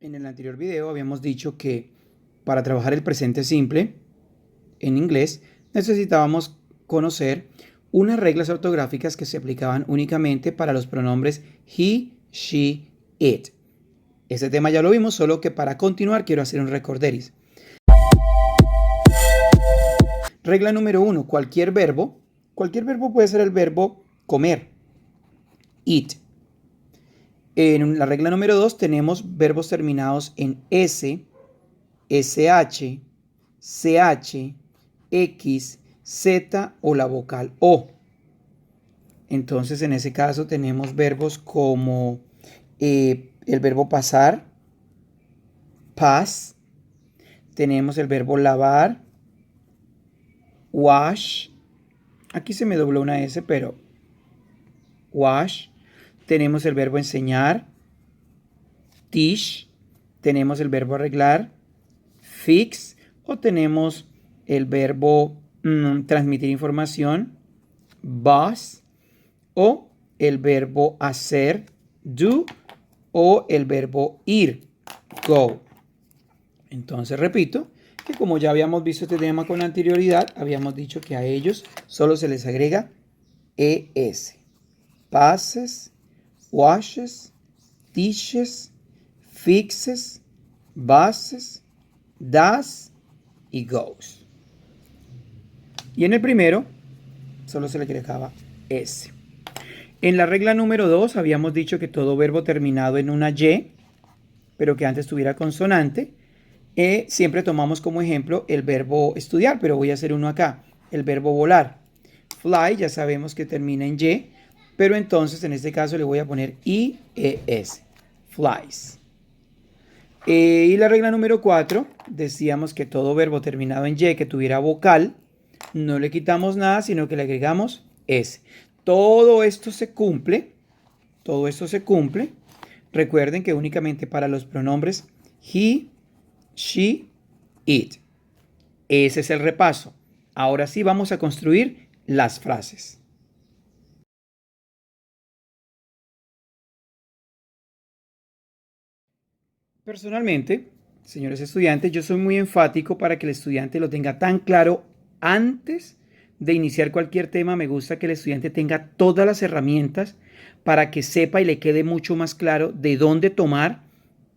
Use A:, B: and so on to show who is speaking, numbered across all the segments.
A: En el anterior video habíamos dicho que para trabajar el presente simple en inglés necesitábamos conocer unas reglas ortográficas que se aplicaban únicamente para los pronombres he, she, it. Ese tema ya lo vimos, solo que para continuar quiero hacer un recorderis. Regla número 1, cualquier verbo puede ser el verbo comer, eat. En la regla número 2 tenemos verbos terminados en S, SH, CH, X, Z o la vocal O. Entonces, en ese caso tenemos verbos como el verbo pasar, pass. Tenemos el verbo lavar, wash. Aquí se me dobló una S, pero wash. Tenemos el verbo enseñar, teach. Tenemos el verbo arreglar, fix, o tenemos el verbo transmitir información, bus, o el verbo hacer, do, o el verbo ir, go. Entonces repito que como ya habíamos visto este tema con anterioridad, habíamos dicho que a ellos solo se les agrega ES. Passes, washes, teaches, fixes, buses, does y goes. Y en el primero solo se le agregaba S. En la regla número 2 habíamos dicho que todo verbo terminado en una Y, pero que antes tuviera consonante, siempre tomamos como ejemplo el verbo estudiar, pero voy a hacer uno acá, el verbo volar. Fly ya sabemos que termina en Y, pero entonces en este caso le voy a poner IES, flies. Y la regla número 4, decíamos que todo verbo terminado en Y que tuviera vocal, no le quitamos nada, sino que le agregamos S. Todo esto se cumple. Recuerden que únicamente para los pronombres he, she, it. Ese es el repaso. Ahora sí vamos a construir las frases. Personalmente, señores estudiantes, yo soy muy enfático para que el estudiante lo tenga tan claro antes de iniciar cualquier tema. Me gusta que el estudiante tenga todas las herramientas para que sepa y le quede mucho más claro de dónde tomar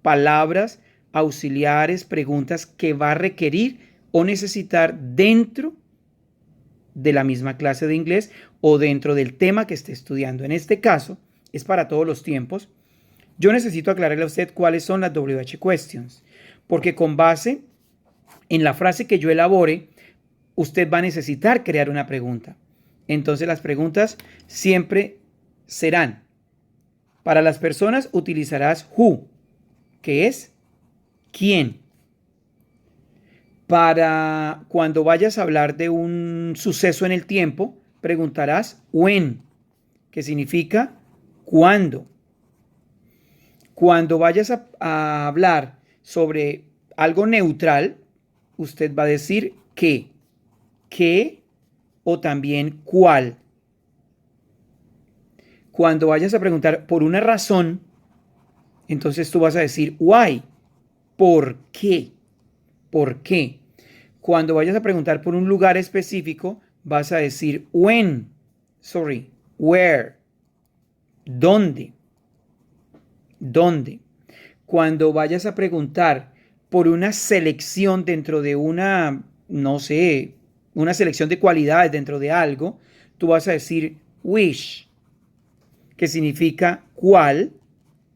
A: palabras auxiliares, preguntas que va a requerir o necesitar dentro de la misma clase de inglés o dentro del tema que esté estudiando. En este caso, es para todos los tiempos. Yo necesito aclararle a usted cuáles son las WH questions, porque con base en la frase que yo elabore, usted va a necesitar crear una pregunta. Entonces las preguntas siempre serán, para las personas utilizarás who, que es quién. Para cuando vayas a hablar de un suceso en el tiempo, preguntarás when, que significa cuándo. Cuando vayas a hablar sobre algo neutral, usted va a decir qué o también cuál. Cuando vayas a preguntar por una razón, entonces tú vas a decir why, ¿por qué? ¿Por qué? Cuando vayas a preguntar por un lugar específico, vas a decir where, ¿dónde? ¿Dónde? Cuando vayas a preguntar por una selección dentro de una, no sé, una selección de cualidades dentro de algo, tú vas a decir which, que significa cuál,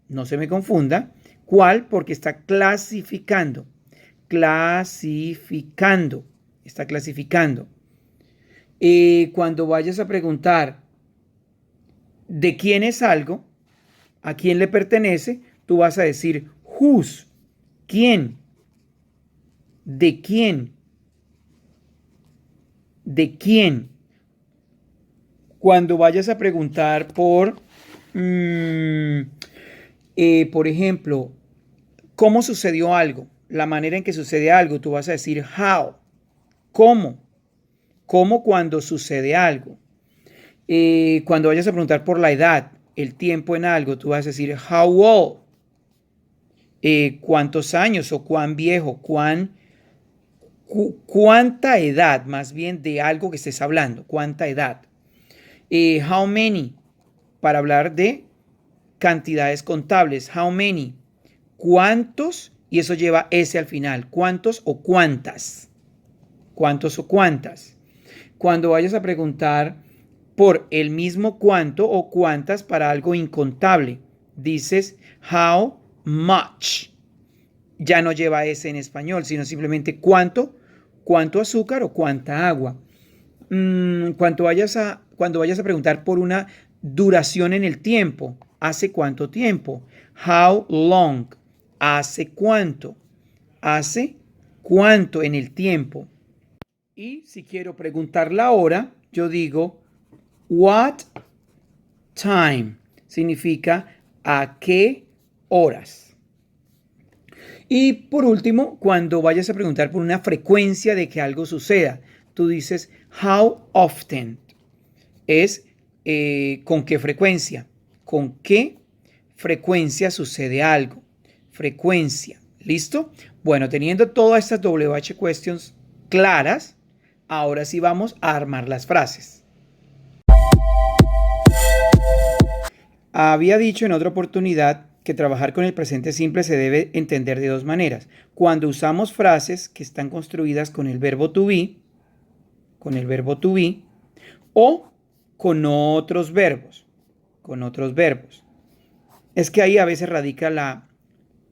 A: no se me confunda, cuál porque está clasificando, está clasificando. Cuando vayas a preguntar de quién es algo, a quién le pertenece, tú vas a decir whose, quién, de quién, de quién. Cuando vayas a preguntar por ejemplo, cómo sucedió algo, la manera en que sucede algo, tú vas a decir how, cómo cuando sucede algo. Cuando vayas a preguntar por la edad, el tiempo en algo, tú vas a decir how old. cuántos años o cuán viejo, cuánta edad, más bien de algo que estés hablando, cuánta edad. How many, para hablar de cantidades contables. How many, cuántos, y eso lleva S al final. ¿Cuántos o cuántas? ¿Cuántos o cuántas? Cuando vayas a preguntar por el mismo cuánto o cuántas para algo incontable, dices how much. Ya no lleva S en español, sino simplemente cuánto azúcar o cuánta agua. Cuando vayas a preguntar por una duración en el tiempo, ¿hace cuánto tiempo? How long, ¿hace cuánto? ¿Hace cuánto en el tiempo? Y si quiero preguntar la hora, yo digo what time, significa a qué horas. Y por último, cuando vayas a preguntar por una frecuencia de que algo suceda, tú dices how often, es con qué frecuencia, con qué frecuencia sucede algo, frecuencia, ¿listo? Bueno, teniendo todas estas WH questions claras, ahora sí vamos a armar las frases. Había dicho en otra oportunidad que trabajar con el presente simple se debe entender de dos maneras. Cuando usamos frases que están construidas con el verbo to be, o con otros verbos, Es que ahí a veces radica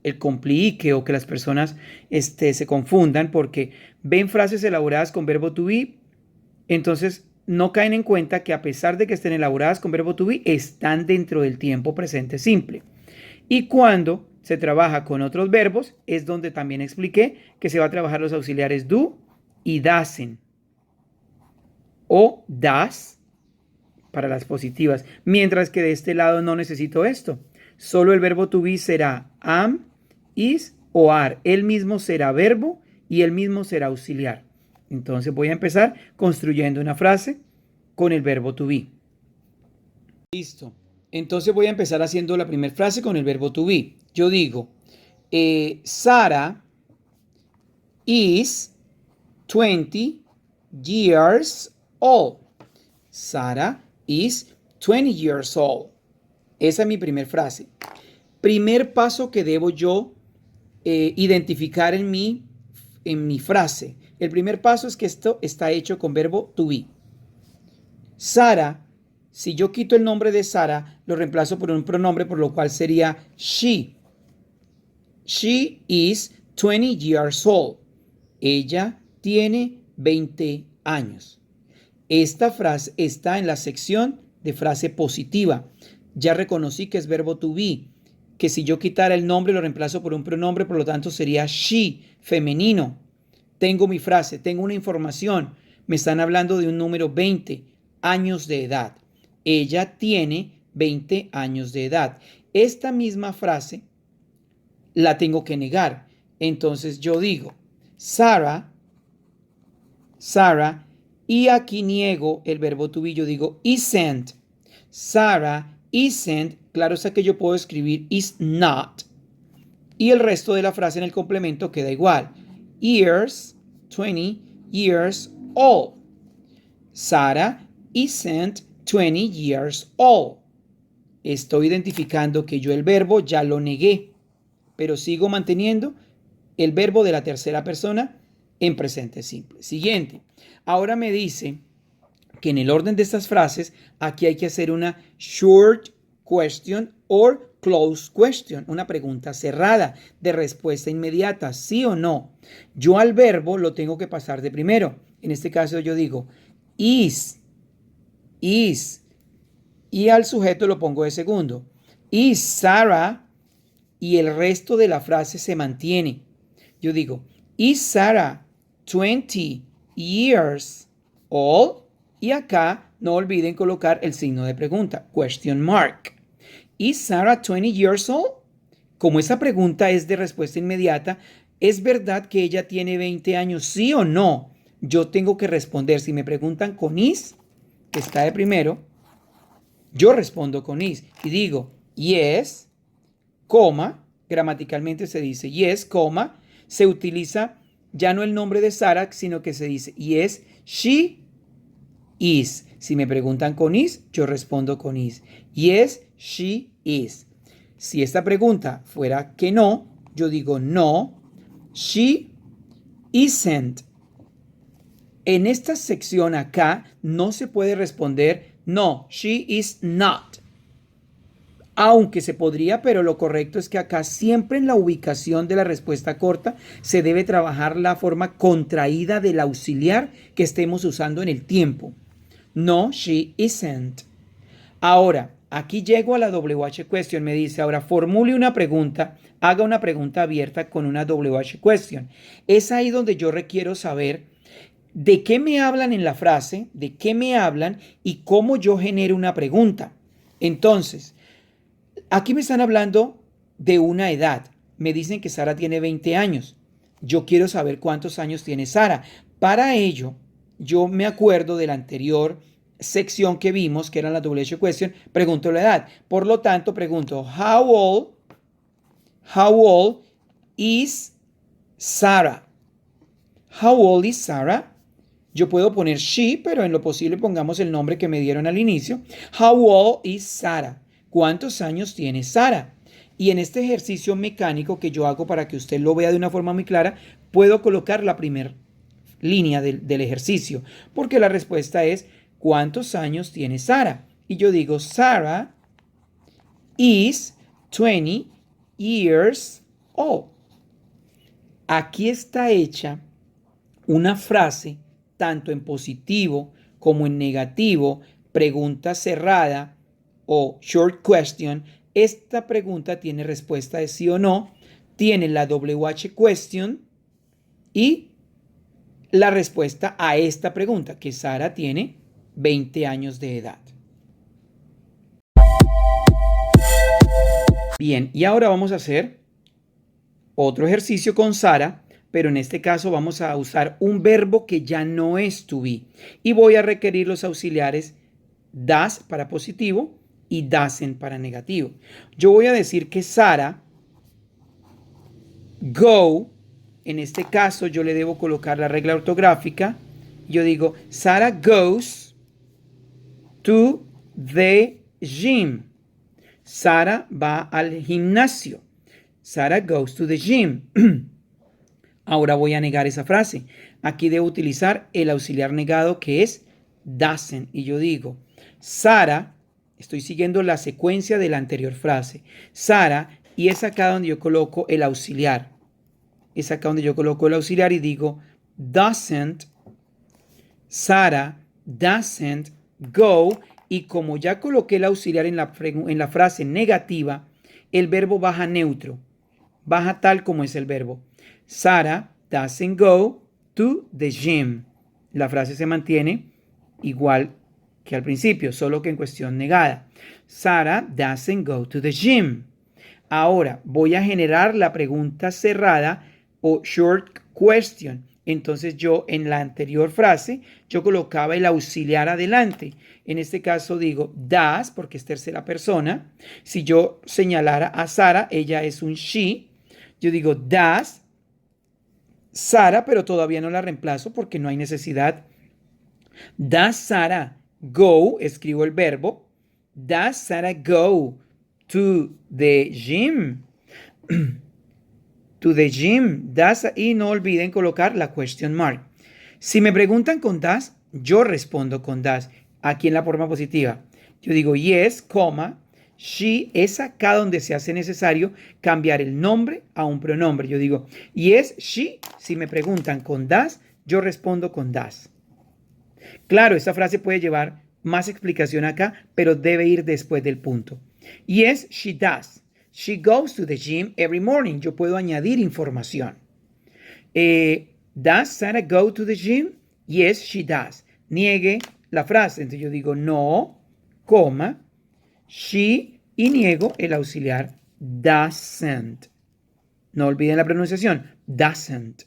A: el complique o que las personas se confundan porque ven frases elaboradas con verbo to be, entonces no caen en cuenta que a pesar de que estén elaboradas con verbo to be, están dentro del tiempo presente simple. Y cuando se trabaja con otros verbos, es donde también expliqué que se va a trabajar los auxiliares do y dasen. O das para las positivas. Mientras que de este lado no necesito esto. Solo el verbo to be será am, is o are. Él mismo será verbo y él mismo será auxiliar. Entonces voy a empezar construyendo una frase con el verbo to be. Listo. Entonces voy a empezar haciendo la primera frase con el verbo to be. Yo digo, Sarah is 20 years old. Sarah is 20 years old. Esa es mi primera frase. Primer paso que debo yo identificar en mi frase. El primer paso es que esto está hecho con verbo to be. Sarah, si yo quito el nombre de Sarah, lo reemplazo por un pronombre, por lo cual sería she. She is 20 years old. Ella tiene 20 años. Esta frase está en la sección de frase positiva. Ya reconocí que es verbo to be, que si yo quitara el nombre lo reemplazo por un pronombre, por lo tanto sería she, femenino. Tengo mi frase, tengo una información. Me están hablando de un número 20 años de edad. Ella tiene 20 años de edad. Esta misma frase la tengo que negar. Entonces yo digo, Sarah, y aquí niego el verbo to be, yo digo isn't. Sarah isn't, claro está que yo puedo escribir is not. Y el resto de la frase en el complemento queda igual. Years, 20 years old. Sarah isn't 20 years old. Estoy identificando que yo el verbo ya lo negué, pero sigo manteniendo el verbo de la tercera persona en presente simple. Siguiente. Ahora me dice que en el orden de estas frases, aquí hay que hacer una short question or closed question, una pregunta cerrada de respuesta inmediata, sí o no. Yo al verbo lo tengo que pasar de primero. En este caso yo digo is, y al sujeto lo pongo de segundo. Is Sarah, y el resto de la frase se mantiene. Yo digo, is Sarah 20 years old? Y acá no olviden colocar el signo de pregunta, question mark. Is Sarah 20 years old? Como esa pregunta es de respuesta inmediata, ¿es verdad que ella tiene 20 años, sí o no? Yo tengo que responder. Si me preguntan con is, que está de primero, yo respondo con is y digo yes, coma, gramaticalmente se dice yes, coma, se utiliza ya no el nombre de Sara, sino que se dice yes, she is. Si me preguntan con is, yo respondo con is. Yes, she is. Si esta pregunta fuera que no, yo digo no, she isn't. En esta sección acá no se puede responder no, she is not. Aunque se podría, pero lo correcto es que acá siempre en la ubicación de la respuesta corta se debe trabajar la forma contraída del auxiliar que estemos usando en el tiempo. No, she isn't. Ahora, aquí llego a la WH question. Me dice, ahora formule una pregunta, haga una pregunta abierta con una WH question. Es ahí donde yo requiero saber de qué me hablan en la frase, de qué me hablan y cómo yo genero una pregunta. Entonces, aquí me están hablando de una edad. Me dicen que Sara tiene 20 años. Yo quiero saber cuántos años tiene Sara. Para ello, yo me acuerdo de la anterior sección que vimos, que era la WH question, pregunto la edad. Por lo tanto, pregunto, how old is Sarah? How old is Sarah? Yo puedo poner she, pero en lo posible pongamos el nombre que me dieron al inicio. How old is Sarah? ¿Cuántos años tiene Sara? Y en este ejercicio mecánico que yo hago para que usted lo vea de una forma muy clara, puedo colocar la primera línea del ejercicio, porque la respuesta es ¿cuántos años tiene Sara? Y yo digo Sarah is 20 years old. Aquí está hecha una frase tanto en positivo como en negativo, pregunta cerrada o short question. Esta pregunta tiene respuesta de sí o no, tiene la WH question y la respuesta a esta pregunta, que Sara tiene 20 años de edad. Bien, y ahora vamos a hacer otro ejercicio con Sara, pero en este caso vamos a usar un verbo que ya no es to be y voy a requerir los auxiliares does para positivo y doesn't para negativo. Yo voy a decir que Sara go, en este caso yo le debo colocar la regla ortográfica. Yo digo Sara goes to the gym. Sara va al gimnasio. Sara goes to the gym. Ahora voy a negar esa frase. Aquí debo utilizar el auxiliar negado que es doesn't. Y yo digo, Sara, estoy siguiendo la secuencia de la anterior frase. Sara, y es acá donde yo coloco el auxiliar. Es acá donde yo coloco el auxiliar y digo, doesn't, Sara doesn't go. Y como ya coloqué el auxiliar en la frase negativa, el verbo baja neutro. Baja tal como es el verbo. Sara doesn't go to the gym. La frase se mantiene igual que al principio, solo que en cuestión negada. Sara doesn't go to the gym. Ahora voy a generar la pregunta cerrada o short question. Entonces yo en la anterior frase yo colocaba el auxiliar adelante. En este caso digo does porque es tercera persona. Si yo señalara a Sara, ella es un she. Yo digo does Sara, pero todavía no la reemplazo porque no hay necesidad. Does Sara go? Escribo el verbo. Does Sara go to the gym? To the gym. Does, y no olviden colocar la question mark. Si me preguntan con does, yo respondo con does. Aquí en la forma positiva. Yo digo yes, coma. She es acá donde se hace necesario cambiar el nombre a un pronombre. Yo digo yes, she. Si me preguntan con does, yo respondo con does. Claro, esta frase puede llevar más explicación acá, pero debe ir después del punto. Yes, she does. She goes to the gym every morning. Yo puedo añadir información. Does Sarah go to the gym? Yes, she does. Niegue la frase. Entonces yo digo no, coma, she y niego el auxiliar doesn't. No olviden la pronunciación. Doesn't.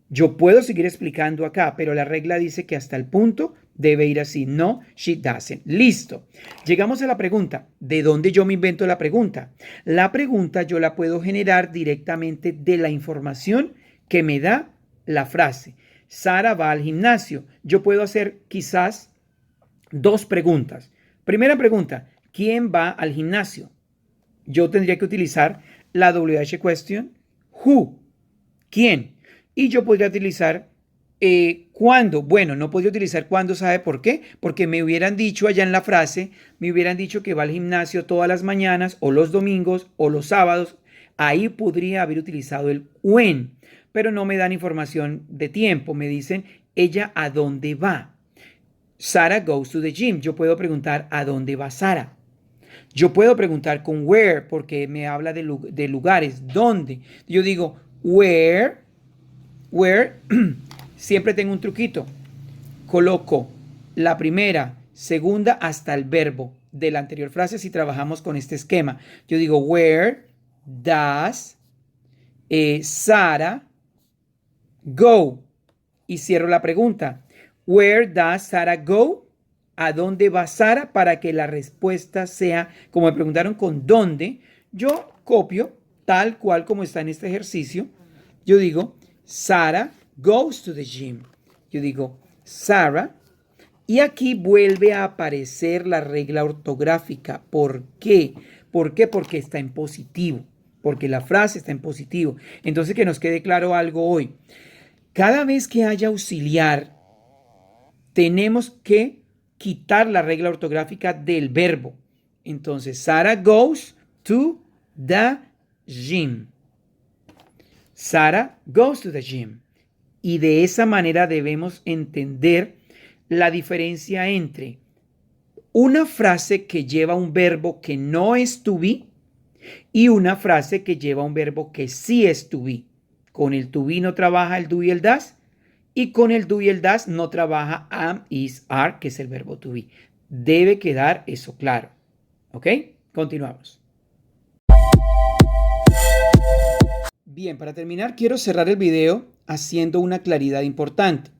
A: Yo puedo seguir explicando acá, pero la regla dice que hasta el punto Debe ir así. No, she doesn't. Listo. Llegamos a la pregunta. ¿De dónde yo me invento la pregunta? La pregunta yo la puedo generar directamente de la información que me da la frase. Sara va al gimnasio. Yo puedo hacer quizás dos preguntas. Primera pregunta. ¿Quién va al gimnasio? Yo tendría que utilizar la WH question. Who? ¿Quién? Y yo podría utilizar ¿cuándo? Bueno, no podría utilizar cuándo, ¿sabe por qué? Porque me hubieran dicho allá en la frase, me hubieran dicho que va al gimnasio todas las mañanas o los domingos o los sábados. Ahí podría haber utilizado el when, pero no me dan información de tiempo. Me dicen, ella a dónde va. Sarah goes to the gym. Yo puedo preguntar, ¿a dónde va Sara? Yo puedo preguntar con where, porque me habla de lugares. ¿Dónde? Yo digo, where, siempre tengo un truquito. Coloco la primera, segunda hasta el verbo de la anterior frase si trabajamos con este esquema. Yo digo, where does Sarah go? Y cierro la pregunta. Where does Sarah go? ¿A dónde va Sara? Para que la respuesta sea, como me preguntaron con dónde, yo copio tal cual como está en este ejercicio. Yo digo, Sarah goes to the gym. Yo digo, Sarah. Y aquí vuelve a aparecer la regla ortográfica. ¿Por qué? ¿Por qué? Porque está en positivo. Porque la frase está en positivo. Entonces, que nos quede claro algo hoy. Cada vez que haya auxiliar, tenemos que quitar la regla ortográfica del verbo. Entonces, Sarah goes to the gym. Sarah goes to the gym. Y de esa manera debemos entender la diferencia entre una frase que lleva un verbo que no es to be y una frase que lleva un verbo que sí es to be. Con el to be no trabaja el do y el das, y con el do y el das no trabaja am, is, are, que es el verbo to be. Debe quedar eso claro. ¿Ok? Continuamos. Bien, para terminar quiero cerrar el video haciendo una claridad importante.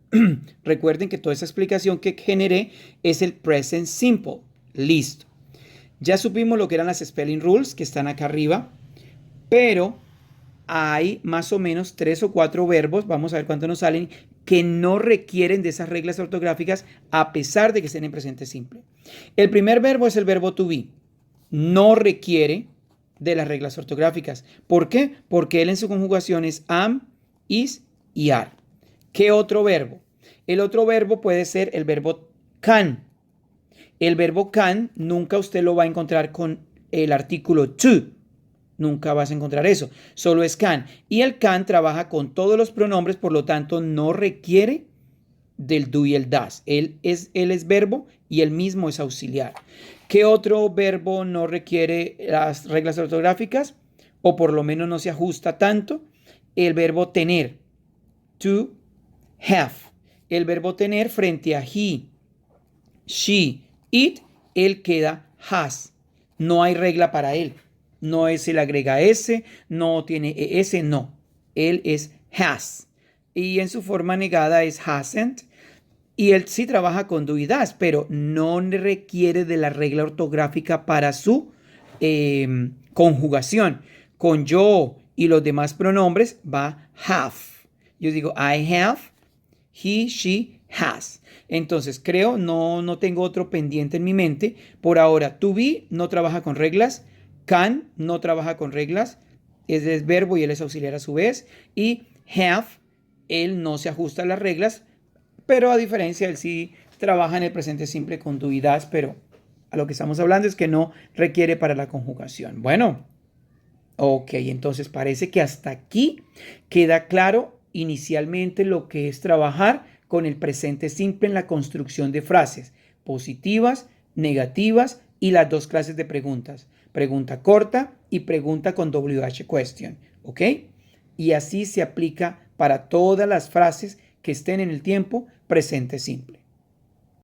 A: Recuerden que toda esa explicación que generé es el present simple. Listo. Ya supimos lo que eran las spelling rules que están acá arriba, pero hay más o menos 3 o 4 verbos, vamos a ver cuántos nos salen, que no requieren de esas reglas ortográficas a pesar de que estén en presente simple. El primer verbo es el verbo to be. No requiere de las reglas ortográficas. ¿Por qué? Porque él en su conjugación es am, is y are. ¿Qué otro verbo? El otro verbo puede ser el verbo can. El verbo can nunca usted lo va a encontrar con el artículo to. Nunca vas a encontrar eso. Solo es can. Y el can trabaja con todos los pronombres, por lo tanto no requiere del do y el das. Él es verbo y él mismo es auxiliar. ¿Qué otro verbo no requiere las reglas ortográficas? O por lo menos no se ajusta tanto. El verbo tener. To have. El verbo tener frente a he, she, it, él queda has. No hay regla para él. No es el agrega S, no tiene ES, no. Él es has. Y en su forma negada es hasn't. Y él sí trabaja con do y das, pero no requiere de la regla ortográfica para su conjugación. Con yo y los demás pronombres va have. Yo digo I have, he, she, has. Entonces creo, no tengo otro pendiente en mi mente. Por ahora, to be no trabaja con reglas. Can no trabaja con reglas. Es verbo y él es auxiliar a su vez. Y have, él no se ajusta a las reglas. Pero a diferencia, él sí trabaja en el presente simple con do y das. Pero a lo que estamos hablando es que no requiere para la conjugación. Bueno, ok, entonces parece que hasta aquí queda claro inicialmente lo que es trabajar con el presente simple en la construcción de frases positivas, negativas y las dos clases de preguntas. Pregunta corta y pregunta con WH question. ¿Ok? Y así se aplica para todas las frases que estén en el tiempo presente simple.